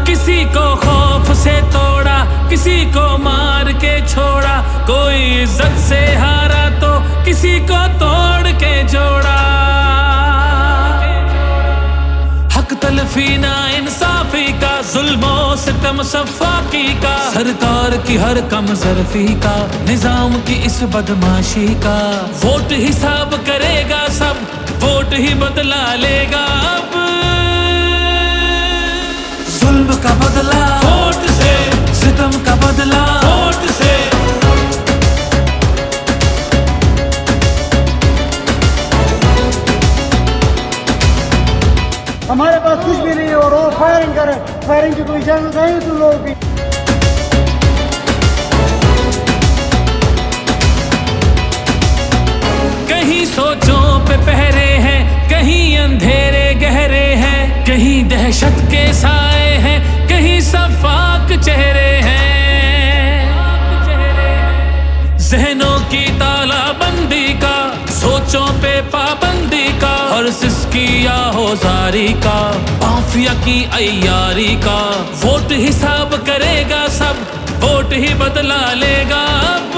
किसी को खौफ से तोड़ा, किसी को मार के छोड़ा, कोई इज्जत से हारा तो किसी को तोड़ के जोड़ा। हक तलफी ना इंसाफी का, जुल्मो सितम सफाकी का, सरकार की हर कम ज़रफ़ी का, निजाम की इस बदमाशी का। वोट हिसाब करेगा सब, वोट ही बदला लेगा अब। जुल्म का बदला वोट से, सितम का बदला वोट से। हमारे पास कुछ भी नहीं है और वो फायरिंग करे, फायरिंग की कोई इजाजत नहीं तुम लोगों की। कहीं सोचों पे पहरे हैं, कहीं अंधेरे गहरे हैं, कहीं दहशत के साए हैं, कहीं सफाक चेहरे हैं। जहनों की तालाबंदी का, सोचों पे पाबंदी का, और सिसकी या होजारी का, माफिया की अय्यारी का। वोट हिसाब करेगा सब, वोट ही बदला लेगा अब।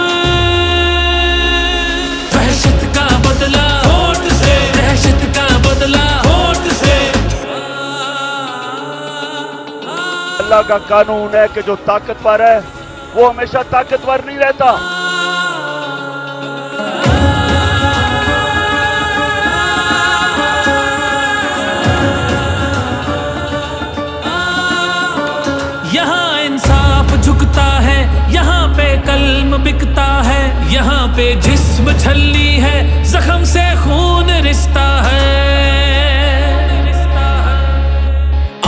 दहशत का बदला वोट से, दहशत का बदला वोट से। अल्लाह का कानून है कि जो ताकतवर है वो हमेशा ताकतवर नहीं रहता। यहाँ इंसाफ झुकता है, यहाँ पे कल्म बिकता है, यहाँ पे जिस्म छल्ली है, जख्म से खून रिश्ता है।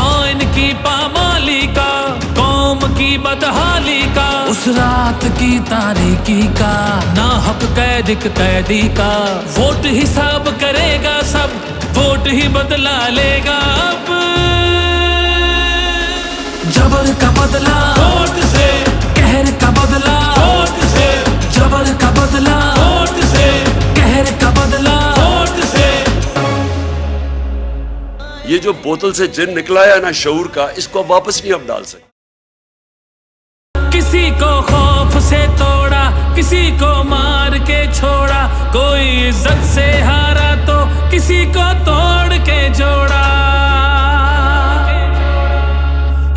आइन की पामाली का, कौम की बदहाली का, उस रात की तारीकी का, नाहक कैदी का। वोट हिसाब करेगा सब, वोट ही बदला लेगा अब। जबर का बदला वोट से, कहर का बदला वोट से, जबर का बदला वोट से, कहर का बदला वोट से। ये जो बोतल से जिन निकला है ना शऊर का, इसको वापस नहीं हम डाल सकते। किसी को खौफ से तोड़ा, किसी को मार के छोड़ा, कोई इज्जत से हारा तो किसी को तोड़ के जोड़ा।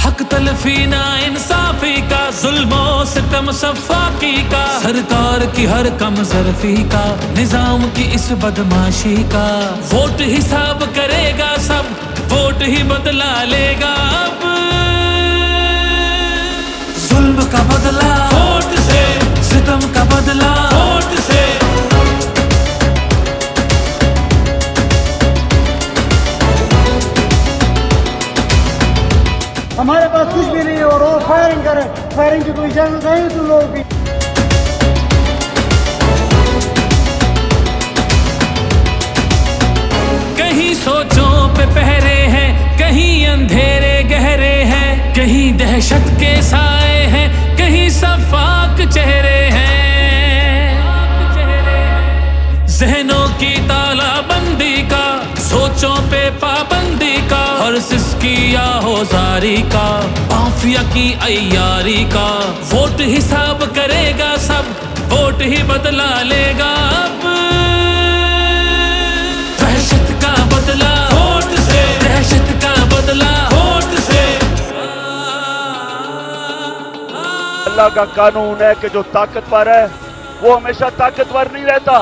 हक तलफी ना इंसाफी का, जुल्मो सितम सफाकी का, सरकार की हर कम ज़रफ़ी का, निजाम की इस बदमाशी का। वोट हिसाब करेगा सब, वोट ही बदला लेगा अब। जुल्म का बदला वोट से, सितम का बदला वोट से। हमारे पास कुछ भी नहीं है और वो फायरिंग करे, फायरिंग की कोई इजाजत नहीं तुम लोगों की। कहीं सोचों पे पहरे हैं, कहीं अंधेरे गहरे हैं, कहीं दहशत के साए हैं, कहीं सफाक चेहरे हैं। जहनों की तालाबंदी का, सोचों पे पाबंदी का, और सिसकी या होजारी का, माफिया की अय्यारी का। वोट हिसाब करेगा सब, वोट ही बदला लेगा अब। दहशत का बदला वोट से, दहशत का बदला वोट से। अल्लाह का कानून है कि जो ताकतवर है वो हमेशा ताकतवर नहीं रहता।